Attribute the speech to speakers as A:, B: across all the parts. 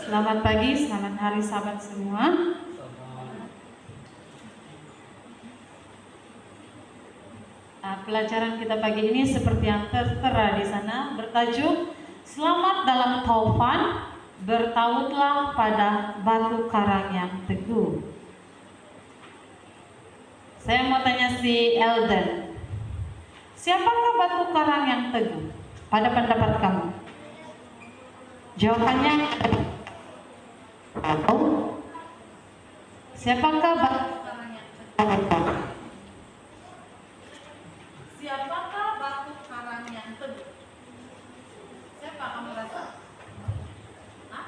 A: Selamat pagi, selamat hari sahabat semua. Pelajaran kita pagi ini seperti yang tertera di sana bertajuk Selamat dalam Taufan, bertautlah pada batu karang yang teguh. Saya mau tanya si Elden, siapakah batu karang yang teguh pada pendapat kamu? Jawabannya siapakah batu karang yang teguh? Siapakah batu karang yang teguh? Siapa kamu rasa? Hah?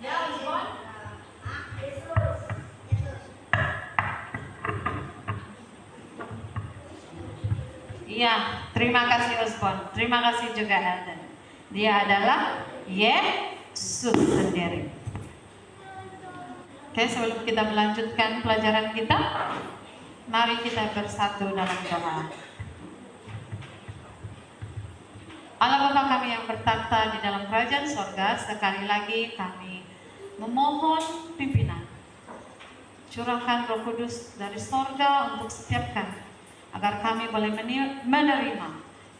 A: Ya, Usman?
B: Yesus.
A: Iya, terima kasih Usman. Terima kasih juga Elden. Dia adalah Yesus sendiri. Oke, sebelum kita melanjutkan pelajaran kita, mari kita bersatu dalam doa. Allah Bapa kami yang bertata di dalam kerajaan sorga, sekali lagi kami memohon pimpinan. Curahkan Roh Kudus dari sorga untuk setiap kami, agar kami boleh menerima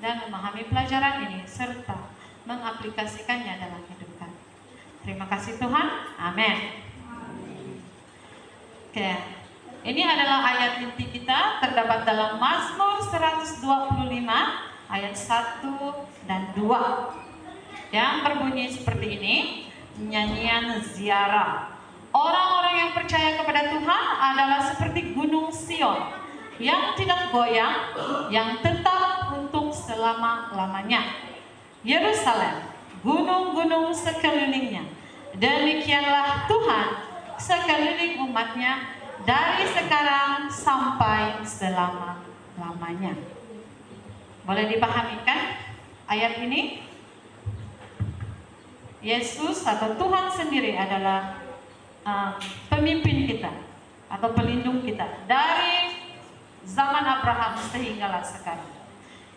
A: dan memahami pelajaran ini, serta mengaplikasikannya dalam hidup kami. Terima kasih Tuhan, amin. Oke, ini adalah ayat inti kita, terdapat dalam Mazmur 125 ayat 1 dan 2 yang berbunyi seperti ini. Nyanyian ziarah. Orang-orang yang percaya kepada Tuhan adalah seperti gunung Sion yang tidak goyang, yang tetap untuk selama-lamanya. Yerusalem, gunung-gunung sekelilingnya, demikianlah Tuhan sekeliling umatnya dari sekarang sampai selama-lamanya. Boleh dipahami kan ayat ini? Yesus atau Tuhan sendiri adalah pemimpin kita atau pelindung kita dari zaman Abraham sehinggalah sekarang,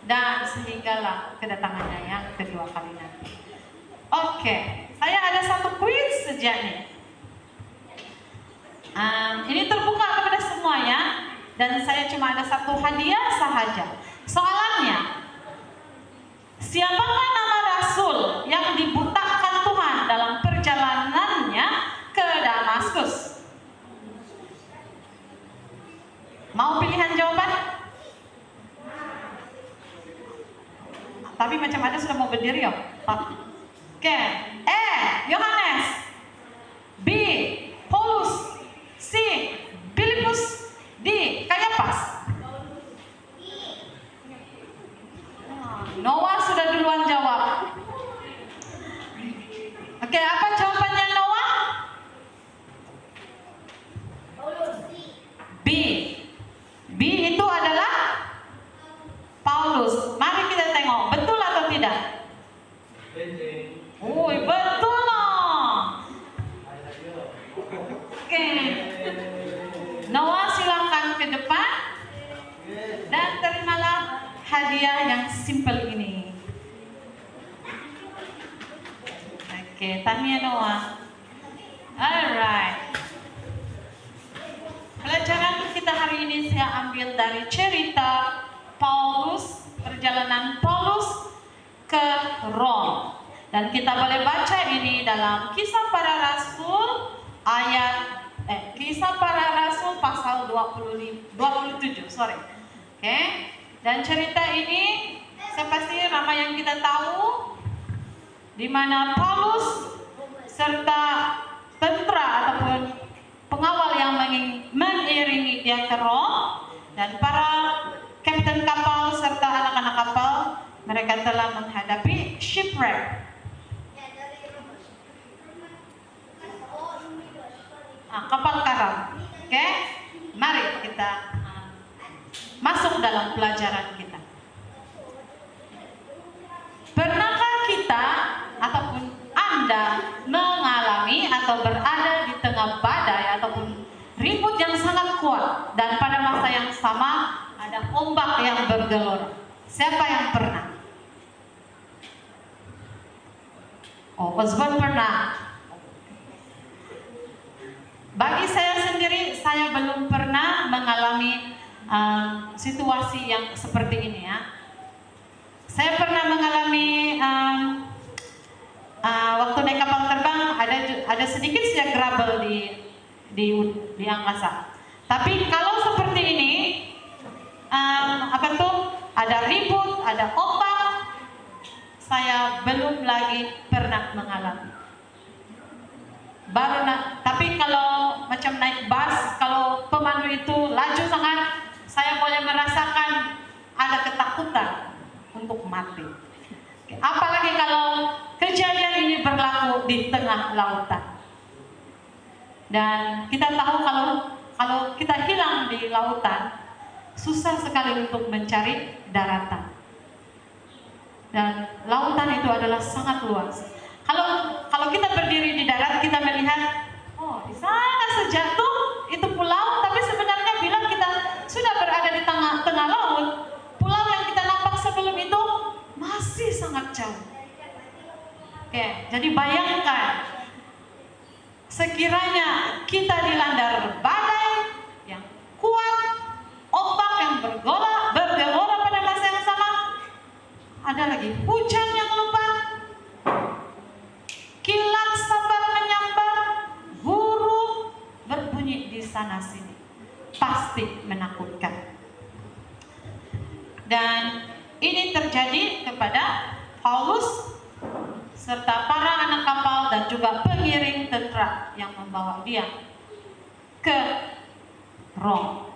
A: dan sehinggalah kedatangannya yang kedua kali nanti. Oke, saya ada satu kuis sejak nih. Ini terbuka kepada semuanya, dan saya cuma ada satu hadiah sahaja. Soalannya, siapakah nama Rasul yang dibutakan Tuhan dalam perjalanannya ke Damaskus? Mau pilihan jawaban? Tapi macam ada sudah mau berdiri ya? Oke. Yohanes. B. Paulus. C. Filipus. D. Kayafas. Noah sudah duluan jawab. Oke, apa jawabannya Noah? B. B itu adalah Paulus. Mari kita tengok, betul atau tidak? Betul loh. Oke. Noah silakan ke depan dan terimalah hadiah yang simple ini. Oke, tahniah Noah. Alright. Pelajaran kita hari ini saya ambil dari cerita Paulus, perjalanan Paulus ke Rom. Dan kita boleh baca ini dalam Kisah Para Rasul Kisah Para Rasul pasal 27, sorry. Oke. Dan cerita ini saya pasti ramai yang kita tahu, di mana Paulus serta tentara ataupun pengawal yang mengiringi dia ke Rom, dan para kapten kapal serta anak-anak kapal, mereka telah menghadapi shipwreck. Kapal karam. Oke, mari kita masuk dalam pelajaran kita. Pernahkah kita ataupun Anda mengalami atau berada di tengah badai ataupun ribut yang sangat kuat, dan pada masa yang sama ada ombak yang bergelora? Siapa yang pernah? Oh, Osborne pernah. Bagi saya sendiri, saya belum pernah mengalami situasi yang seperti ini ya. Saya pernah mengalami waktu naik kapal terbang ada sedikit saja trouble di angkasa. Tapi kalau seperti ini, ada ribut, ada ombak, saya belum lagi pernah mengalami. Tapi kalau macam naik bus, kalau pemandu itu laju sangat, saya boleh merasakan ada ketakutan untuk mati. Apalagi kalau kejadian ini berlaku di tengah lautan. Dan kita tahu kalau kita hilang di lautan, susah sekali untuk mencari daratan. Dan lautan itu adalah sangat luas. Kalau kita berdiri di darat, kita melihat, oh di sana sejatuh itu pulau, tapi sebenarnya bila kita sudah berada di tengah laut, pulau yang kita nampak sebelum itu masih sangat jauh. Oke, jadi bayangkan, sekiranya kita dilanda badai yang kuat, ombak yang bergelora pada masa yang sama, ada lagi hujan yang lebat, kilat sambar menyambar, burung berbunyi di sana sini, pasti menakutkan. Dan ini terjadi kepada Paulus serta para anak kapal dan juga pengiring tentara yang membawa dia ke Rom.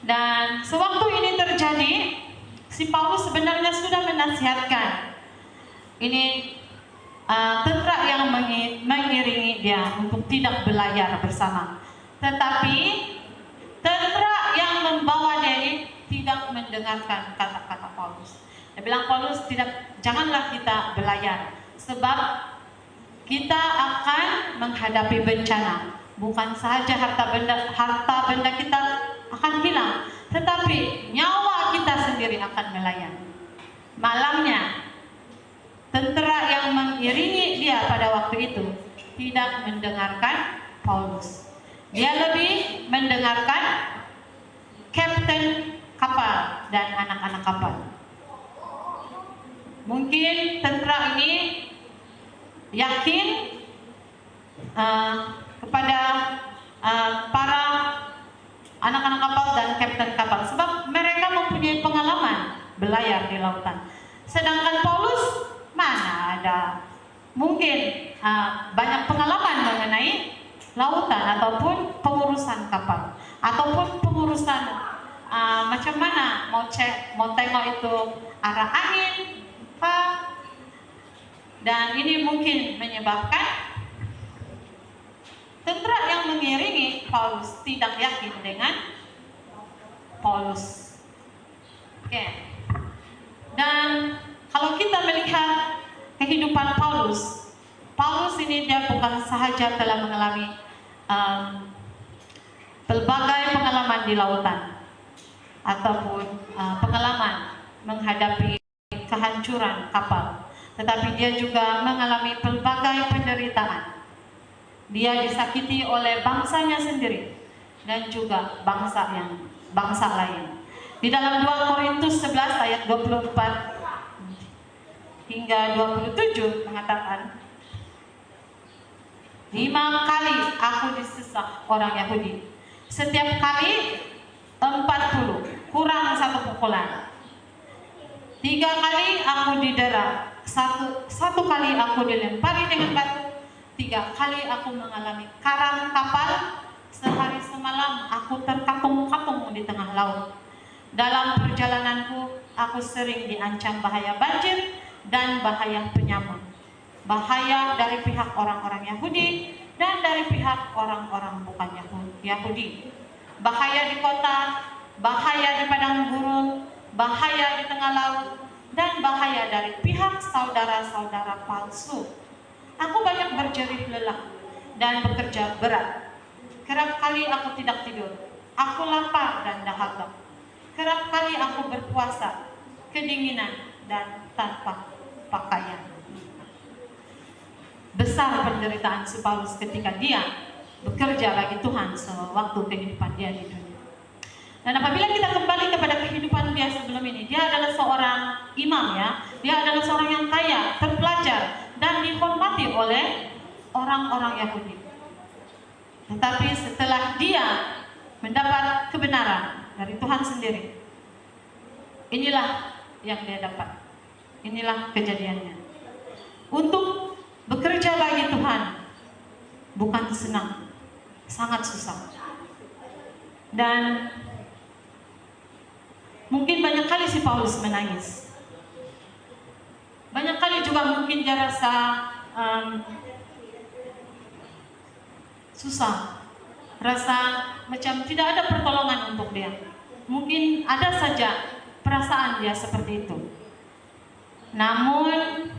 A: Dan sewaktu ini terjadi, si Paulus sebenarnya sudah menasihatkan ini tentara yang mengiringi dia untuk tidak belayar bersama. Tetapi tentara yang membawa dia ini tidak mendengarkan kata-kata Paulus. Dia bilang, Paulus, janganlah kita belayar, sebab kita akan menghadapi bencana. Bukan sahaja harta benda kita akan hilang, tetapi nyawa kita sendiri akan melayang. Malamnya, tentara yang mengiringi dia pada waktu itu tidak mendengarkan Paulus. Dia lebih mendengarkan kapten kapal dan anak-anak kapal. Mungkin tentara ini yakin kepada para anak-anak kapal dan kapten kapal, sebab mereka mempunyai pengalaman belayar di lautan. Sedangkan Paulus mana ada mungkin banyak pengalaman mengenai lautan ataupun pengurusan kapal ataupun pengurusan macam mana mau tengok itu arah angin dan ini mungkin menyebabkan tentara yang mengiringi Paulus tidak yakin dengan Paulus. Oke. Dan kalau kita melihat kehidupan Paulus ini dia bukan sahaja telah mengalami pelbagai pengalaman di lautan ataupun pengalaman menghadapi kehancuran kapal, tetapi dia juga mengalami pelbagai penderitaan. Dia disakiti oleh bangsanya sendiri dan juga bangsa lain. Di dalam 2 Korintus 11 ayat 24 hingga 27 mengatakan, 5 kali aku disesak orang Yahudi, setiap kali 40 kurang 1 pukulan. 3 kali aku didera, satu kali aku dilempari dengan batu, 3 kali aku mengalami karang kapal, sehari semalam aku terkatung-katung di tengah laut. Dalam perjalananku aku sering diancam bahaya banjir dan bahaya penyamun, bahaya dari pihak orang-orang Yahudi dan dari pihak orang-orang bukan Yahudi, bahaya di kota, bahaya di padang gurun, bahaya di tengah laut, dan bahaya dari pihak saudara-saudara palsu. Aku banyak berjerih lelah dan bekerja berat. Kerap kali aku tidak tidur, aku lapar dan dahaga. Kerap kali aku berpuasa, kedinginan dan tanpa pakaian. Besar penderitaan si Paulus ketika dia bekerja bagi Tuhan sewaktu kehidupan dia di dunia. Dan apabila kita kembali kepada kehidupan dia sebelum ini, dia adalah seorang imam ya, dia adalah seorang yang kaya, terpelajar, dan dihormati oleh orang-orang Yahudi. Tetapi setelah dia mendapat kebenaran dari Tuhan sendiri, inilah yang dia dapat. Inilah kejadiannya. Untuk bekerja bagi Tuhan bukan senang, sangat susah. Dan mungkin banyak kali si Paulus menangis. Banyak kali juga mungkin dia rasa susah, rasa macam tidak ada pertolongan untuk dia. Mungkin ada saja perasaan dia seperti itu. Namun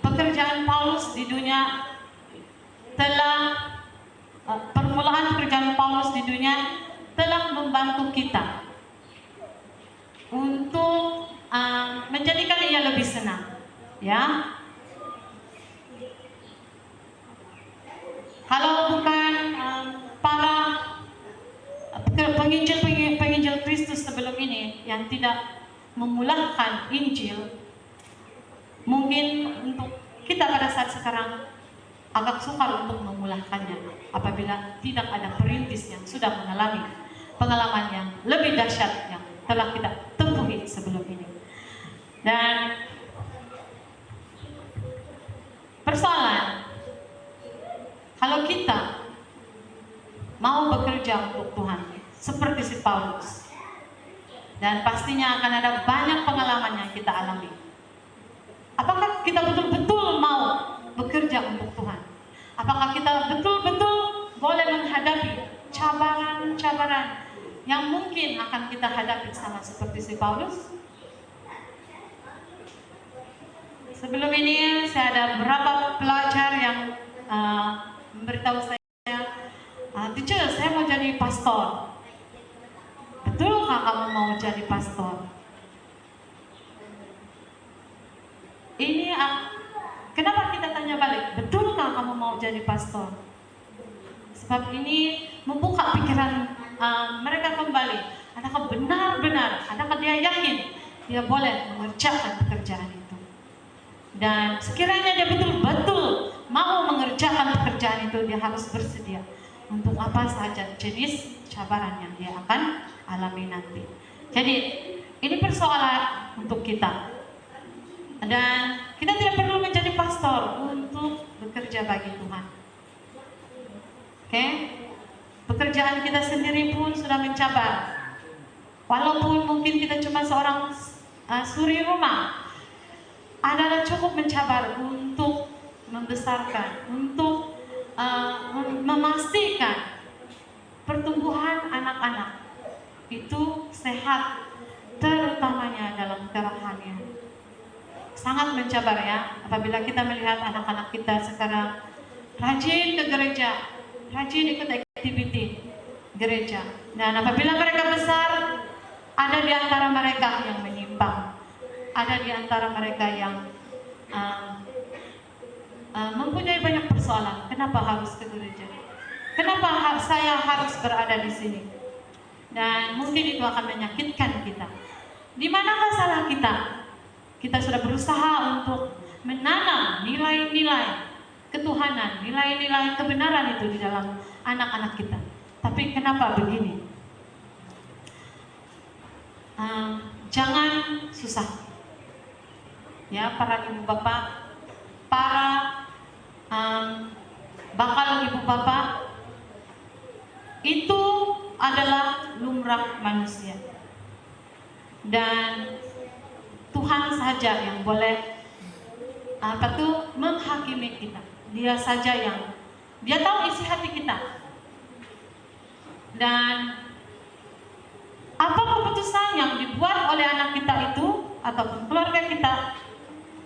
A: pekerjaan Paulus di dunia permulaan pekerjaan Paulus di dunia telah membantu kita untuk menjadikan ia lebih senang, ya. Kalau bukan para penginjil Kristus sebelum ini yang tidak memulangkan Injil, mungkin untuk kita pada saat sekarang agak sukar untuk memulangkannya apabila tidak ada perintis yang sudah mengalami pengalaman yang lebih dahsyat yang telah kita tempuhi sebelum ini. Dan persoalan, kalau kita mau bekerja untuk Tuhan seperti si Paulus, dan pastinya akan ada banyak pengalaman yang kita alami. Apakah kita betul-betul mau bekerja untuk Tuhan? Apakah kita betul-betul boleh menghadapi cabaran-cabaran yang mungkin akan kita hadapi sama seperti si Paulus? Sebelum ini saya ada beberapa pelajar yang memberitahu saya, teacher, saya mau jadi pastor. Betulkah kamu mau jadi pastor? Ini kenapa kita tanya balik? Betulkah kamu mau jadi pastor? Sebab ini membuka pikiran mereka kembali. Adakah benar-benar, adakah dia yakin dia boleh mengerjakan pekerjaan itu? Dan sekiranya dia betul-betul mau mengerjakan pekerjaan itu, dia harus bersedia untuk apa saja jenis cabaran yang dia akan alami nanti. Jadi ini persoalan untuk kita. Dan kita tidak perlu menjadi pastor untuk bekerja bagi Tuhan. Oke? Pekerjaan kita sendiri pun sudah mencabar. Walaupun mungkin kita cuma seorang suri rumah, adalah cukup mencabar untuk membesarkan, untuk memastikan pertumbuhan anak-anak itu sehat, terutamanya dalam kerohanian. Sangat mencabar ya, apabila kita melihat anak-anak kita sekarang rajin ke gereja, rajin ikut aktiviti gereja. Dan apabila mereka besar, ada di antara mereka yang menyimpang, ada di antara mereka yang mempunyai banyak persoalan. Kenapa harus ke gereja? Kenapa saya harus berada di sini? Dan mungkin itu akan menyakitkan kita. Di manakah salah kita? Kita sudah berusaha untuk menanam nilai-nilai ketuhanan, nilai-nilai kebenaran itu di dalam anak-anak kita. Tapi kenapa begini? Jangan susah. Ya, para ibu bapak, para bakal ibu bapak, itu adalah lumrah manusia. Dan Tuhan saja yang boleh menghakimi kita. Dia saja yang dia tahu isi hati kita. Dan apa keputusan yang dibuat oleh anak kita itu ataupun keluarga kita,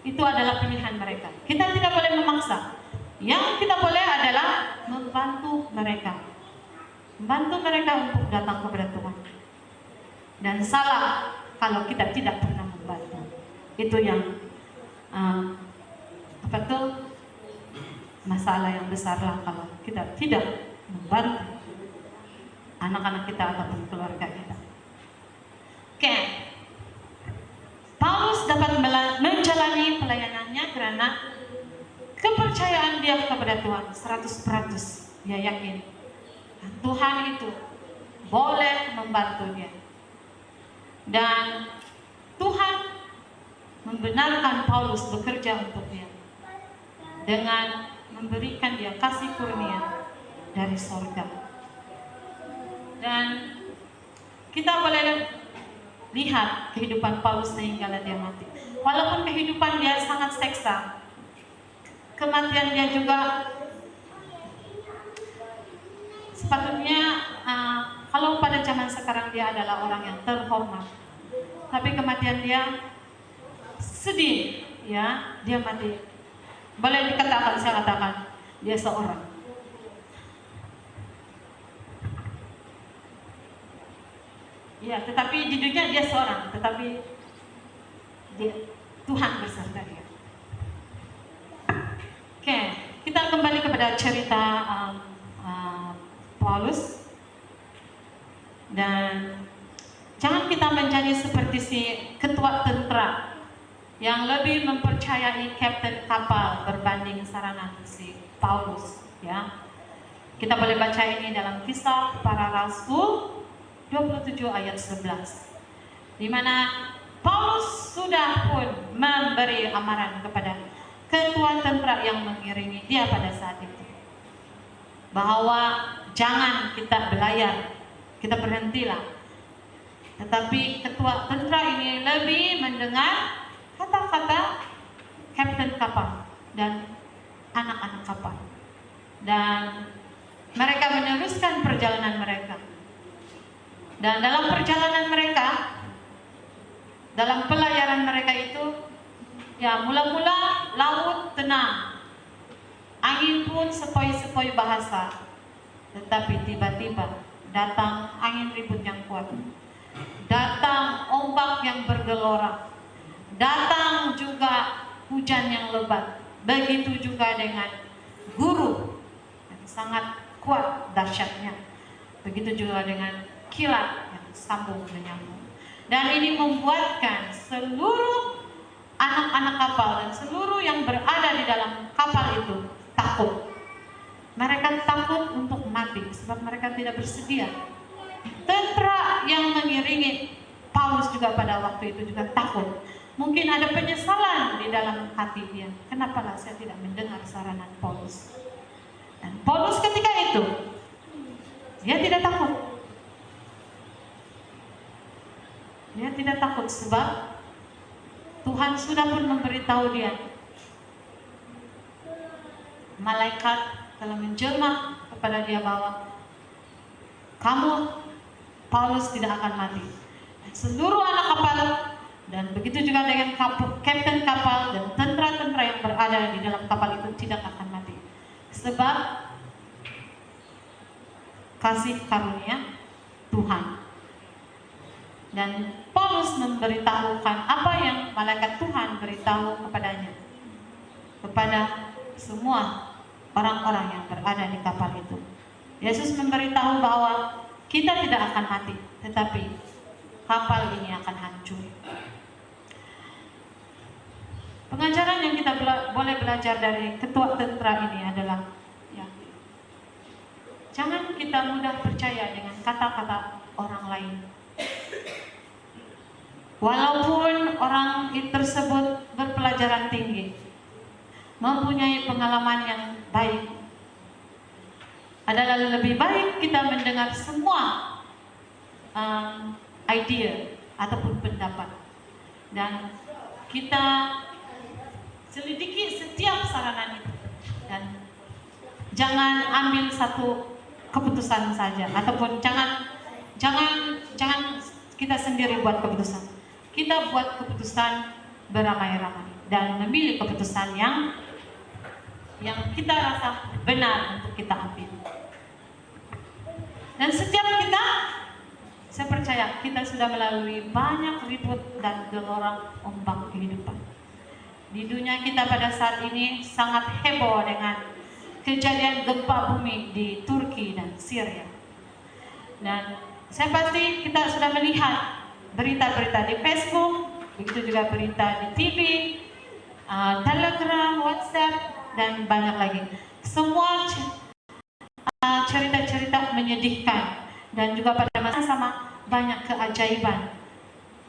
A: itu adalah pilihan mereka. Kita tidak boleh memaksa. Yang kita boleh adalah membantu mereka. Membantu mereka untuk datang kepada Tuhan. Dan salah kalau kita tidak pernah membantu. Itu yang masalah yang besar lah kalau kita tidak membantu anak-anak kita ataupun keluarga kita. Oke, Paulus dapat menjalani pelayanannya karena kepercayaan dia kepada Tuhan 100%. Dia yakin Tuhan itu boleh membantu dia. Dan Tuhan membenarkan Paulus bekerja untuk dia dengan memberikan dia kasih kurnia dari sorga. Dan kita boleh lihat kehidupan Paulus sehingga dia mati. Walaupun kehidupan dia sangat seksa, kematian dia juga sepatutnya kalau pada zaman sekarang dia adalah orang yang terhormat, tapi kematian dia sedih, ya, dia mati. Boleh dikatakan, saya katakan dia seorang. Ya, tetapi di dunia dia seorang, tetapi Tuhan beserta dia. Oke, kita kembali kepada cerita Paulus. Dan jangan kita menjadi seperti si ketua tentara yang lebih mempercayai kapten kapal berbanding sarana si Paulus, ya. Kita boleh baca ini dalam Kisah Para Rasul 27 ayat 11, di mana Paulus sudah pun memberi amaran kepada ketua tentara yang mengiringi dia pada saat itu, bahwa jangan kita belayar, kita berhentilah. Tetapi ketua tentara ini lebih mendengar kata-kata kapten kapal dan anak-anak kapal, dan mereka meneruskan perjalanan mereka. Dan dalam perjalanan mereka, dalam pelayaran mereka itu, ya, mula-mula laut tenang, angin pun sepoi-sepoi bahasa, tetapi tiba-tiba datang angin ribut yang kuat, datang ombak yang bergelora, datang juga hujan yang lebat. Begitu juga dengan guru yang sangat kuat dahsyatnya, begitu juga dengan kilat yang sambung menyambung. Dan ini membuatkan seluruh anak-anak kapal dan seluruh yang berada di dalam kapal itu takut. Mereka takut untuk mati sebab mereka tidak bersedia. Tentara yang mengiringi Paulus juga pada waktu itu juga takut. Mungkin ada penyesalan di dalam hati dia. Kenapalah saya tidak mendengar saranan Paulus. Dan Paulus ketika itu dia tidak takut. Dia tidak takut sebab Tuhan sudah pun memberitahu dia. Malaikat telah menjelma kepada dia bahwa kamu, Paulus, tidak akan mati. Seluruh anak kapal dan begitu juga dengan kapten kapal dan tentara-tentara yang berada di dalam kapal itu tidak akan mati. Sebab kasih karunia Tuhan. Dan Paulus memberitahukan apa yang malaikat Tuhan beritahu kepadanya, kepada semua orang-orang yang berada di kapal itu. Yesus memberitahu bahwa kita tidak akan mati, tetapi kapal ini akan hancur. Pengajaran yang kita boleh belajar dari ketua tentara ini adalah, ya, jangan kita mudah percaya dengan kata-kata orang lain. Walaupun orang tersebut berpelajaran tinggi, mempunyai pengalaman yang baik, adalah lebih baik kita mendengar semua ide ataupun pendapat, dan kita selidiki setiap saranan itu, dan jangan ambil satu keputusan saja, ataupun jangan kita sendiri buat keputusan. Kita buat keputusan beramai-ramai dan memilih keputusan yang kita rasa benar untuk kita ambil. Dan setiap kita, saya percaya kita sudah melalui banyak ribut dan gelora ombak kehidupan. Di dunia kita pada saat ini sangat heboh dengan kejadian gempa bumi di Turki dan Syria. Dan saya pasti kita sudah melihat berita-berita di Facebook, begitu juga berita di TV, Telegram, WhatsApp, dan banyak lagi. Semua cerita-cerita menyedihkan, dan juga pada masa sama banyak keajaiban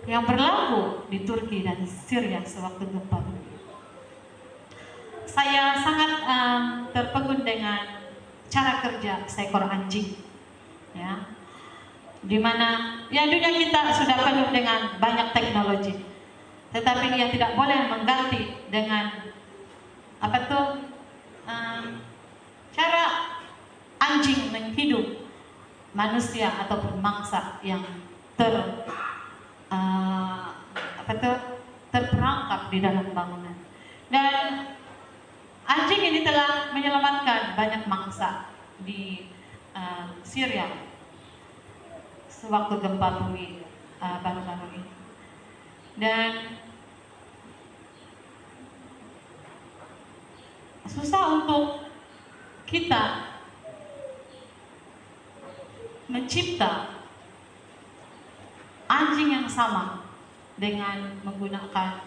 A: yang berlaku di Turki dan Syria sewaktu gempa bumi. Saya sangat terpegun dengan cara kerja seekor anjing, ya, dimana ya dunia kita sudah penuh dengan banyak teknologi, tetapi ia tidak boleh mengganti dengan cara anjing menghidup manusia ataupun mangsa yang terperangkap di dalam bangunan. Dan anjing ini telah menyelamatkan banyak mangsa di Syria sewaktu gempa bumi baru-baru ini. Dan susah untuk kita mencipta anjing yang sama dengan menggunakan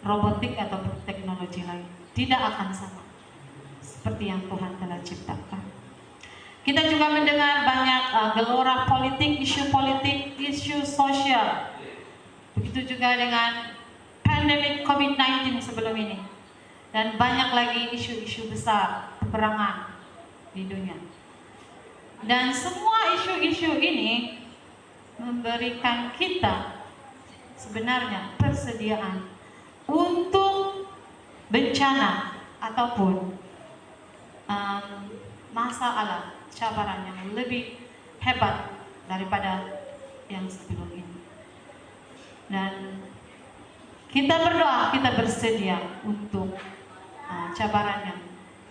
A: robotik atau teknologi lain. Tidak akan sama seperti yang Tuhan telah ciptakan. Kita juga mendengar banyak gelora politik, isu sosial. Begitu juga dengan pandemik COVID-19 sebelum ini. Dan banyak lagi isu-isu besar, peperangan di dunia. Dan semua isu-isu ini memberikan kita sebenarnya persediaan untuk bencana ataupun masalah cabaran yang lebih hebat daripada yang sebelum ini. Dan kita berdoa, kita bersedia untuk cabaran yang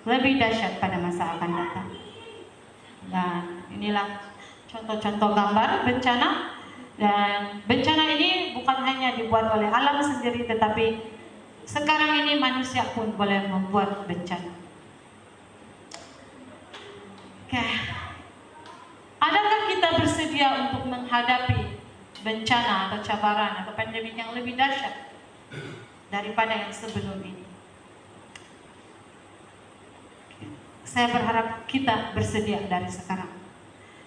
A: lebih dahsyat pada masa akan datang. Dan inilah contoh-contoh gambar bencana. Dan bencana ini bukan hanya dibuat oleh alam sendiri, tetapi sekarang ini manusia pun boleh membuat bencana. Oke. Adakah kita bersedia untuk menghadapi bencana atau cabaran atau pandemi yang lebih dahsyat daripada yang sebelum ini? Saya berharap kita bersedia dari sekarang.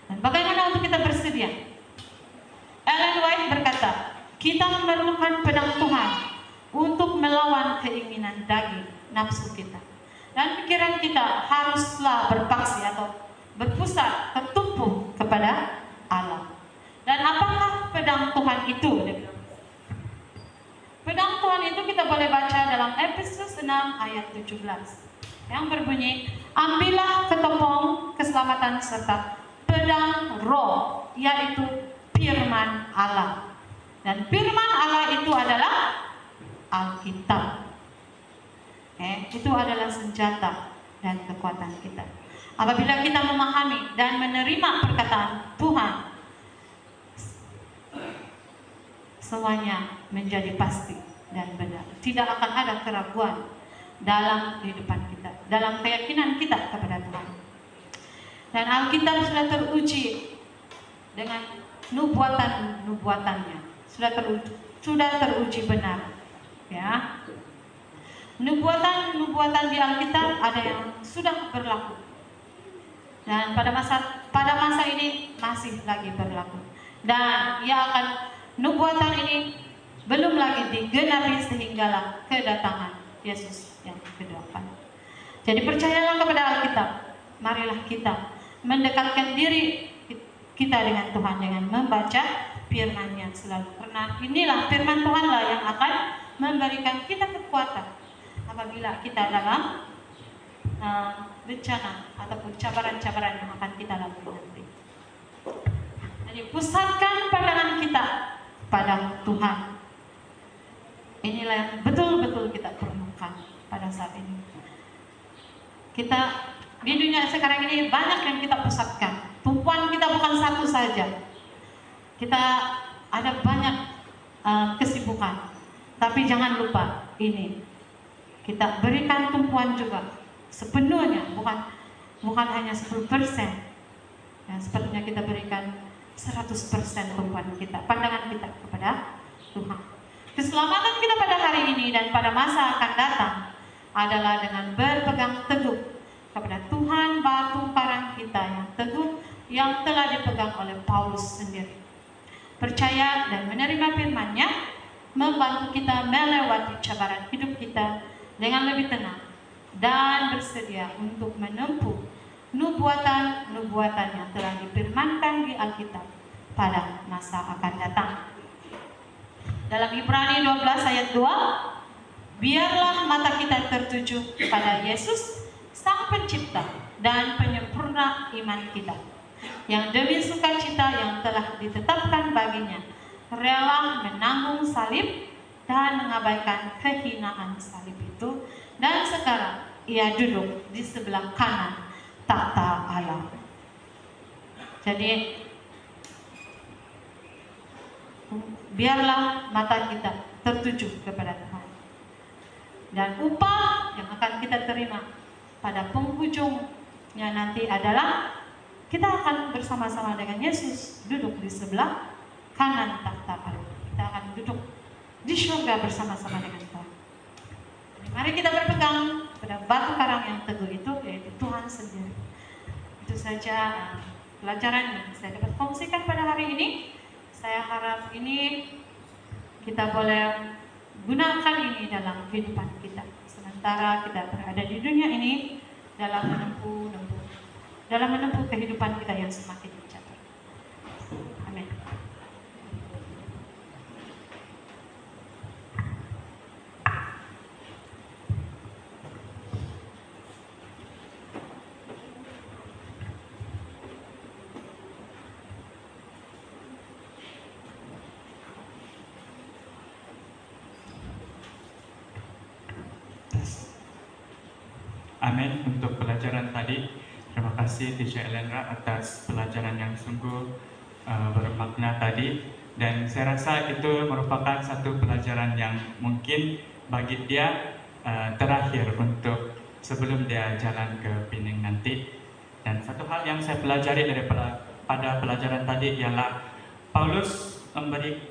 A: Dan bagaimana untuk kita bersedia? Ellen White berkata, kita memerlukan pedang Tuhan untuk melawan keinginan daging, nafsu kita. Dan pikiran kita haruslah berpaksi atau berpusat, tertumpu kepada Allah. Dan apakah pedang Tuhan itu? Pedang Tuhan itu kita boleh baca dalam Efesus 6 ayat 17 yang berbunyi, ambillah ketopong keselamatan serta pedang roh, yaitu firman Allah. Dan firman Allah itu adalah Alkitab. Itu adalah senjata dan kekuatan kita. Apabila kita memahami dan menerima perkataan Tuhan, semuanya menjadi pasti dan benar. Tidak akan ada keraguan dalam kehidupan kita, dalam keyakinan kita kepada Tuhan. Dan Alkitab sudah teruji dengan nubuatan-nubuatannya, sudah teruji benar, ya. Nubuatan di Alkitab ada yang sudah berlaku, dan pada masa ini masih lagi berlaku, dan nubuatan ini belum lagi digenapi sehinggalah kedatangan Yesus yang kedua kali. Jadi percayalah kepada Alkitab. Marilah kita mendekatkan diri kita dengan Tuhan dengan membaca firman-Nya selalu. Karena inilah firman Tuhanlah yang akan memberikan kita kekuatan apabila kita dalam bencana ataupun cabaran-cabaran yang akan kita lalui nanti. Jadi pusatkan pandangan kita pada Tuhan. Inilah yang betul-betul kita perlukan pada saat ini. Kita di dunia sekarang ini banyak yang kita pusatkan. Tumpuan kita bukan satu saja. Kita ada banyak kesibukan. Tapi jangan lupa ini. Kita berikan tumpuan juga sepenuhnya, bukan bukan hanya 10%. Ya, sepertinya kita berikan 100% tumpuan kita, pandangan kita kepada Tuhan. Keselamatan kita pada hari ini dan pada masa akan datang adalah dengan berpegang teguh kepada Tuhan, batu karang kita yang teguh, yang telah dipegang oleh Paulus sendiri. Percaya dan menerima firman-Nya membantu kita melewati cabaran hidup kita dengan lebih tenang dan bersedia untuk menempuh nubuatan-nubuatan yang telah difirmankan di Alkitab pada masa akan datang. Dalam Ibrani 12 ayat 2, biarlah mata kita tertuju kepada Yesus, Sang Pencipta dan Penyempurna iman kita, yang demi sukacita yang telah ditetapkan baginya, rela menanggung salib dan mengabaikan kehinaan salib itu, dan sekarang ia duduk di sebelah kanan tahta Allah. Jadi biarlah mata kita tertuju kepada Tuhan, dan upah yang akan kita terima pada penghujungnya nanti adalah kita akan bersama-sama dengan Yesus duduk di sebelah kanan tahta Allah. Kita akan duduk di surga bersama-sama dengan Tuhan. Jadi mari kita berpegang pada batu karang yang teguh itu, yaitu Tuhan sendiri. Itu saja pelajaran yang saya dapat kongsikan pada hari ini. Saya harap ini kita boleh gunakan ini dalam kehidupan kita sementara kita berada di dunia ini, dalam menempuh kehidupan kita yang semakin mencapai. Amin.
C: Amin untuk pelajaran tadi. Terima kasih Teacher Elena atas pelajaran yang sungguh bermakna tadi. Dan saya rasa itu merupakan satu pelajaran yang mungkin bagi dia terakhir untuk sebelum dia jalan ke Penang nanti. Dan satu hal yang saya pelajari pada pelajaran tadi ialah Paulus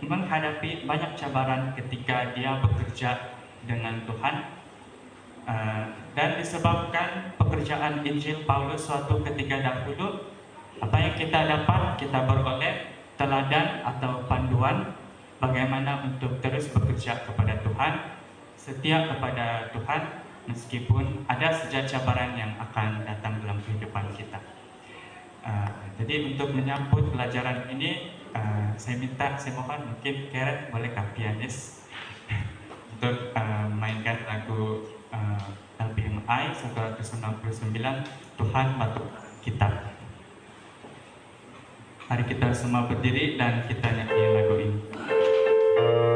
C: menghadapi banyak cabaran ketika dia bekerja dengan Tuhan. Dan disebabkan pekerjaan Injil Paulus suatu ketika dahulu, apa yang kita dapat, kita beroleh teladan atau panduan bagaimana untuk terus bekerja kepada Tuhan, setia kepada Tuhan meskipun ada saja cabaran yang akan datang dalam kehidupan kita. Jadi untuk menyambut pelajaran ini, saya mohon mungkin Karen bolehkah pianis untuk mainkan lagu LBMI 199, Tuhan Batu Kita. Mari kita semua berdiri dan kita nyanyi lagu ini.
B: Amin.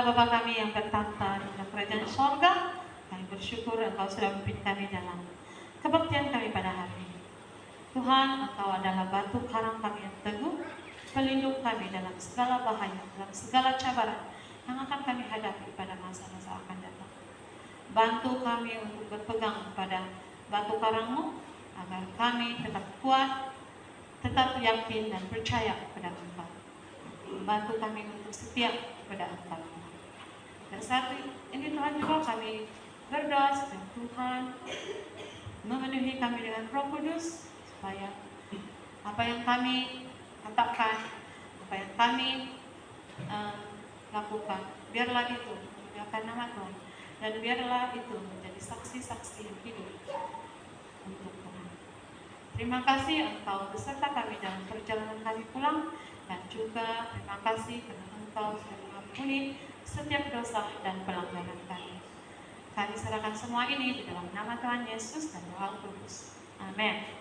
A: Allah Bapa kami yang bertahta di dalam kerajaan sorga, kami bersyukur Engkau sudah memimpin kami dalam kebaktian kami pada hari ini. Tuhan, Engkau adalah batu karang kami yang teguh, pelindung kami dalam segala bahaya, dalam segala cabaran yang akan kami hadapi pada masa-masa akan datang. Bantu kami untuk berpegang pada batu karang-Mu, agar kami tetap kuat, tetap yakin dan percaya kepada Engkau. Bantu kami untuk setia kepada Engkau. Dan saat ini Tuhan juga kami berdoa supaya Tuhan memenuhi kami dengan Roh Kudus, supaya apa yang kami katakan, apa yang kami lakukan, biarlah itu memuliakan nama Tuhan, dan biarlah itu menjadi saksi-saksi yang hidup untuk Tuhan. Terima kasih Engkau beserta kami dalam perjalanan kami pulang, dan juga terima kasih karena Engkau sudah mengampuni setiap dosa dan pelanggaran kami. Kami serahkan semua ini di dalam nama Tuhan Yesus dan Roh Kudus. Amin.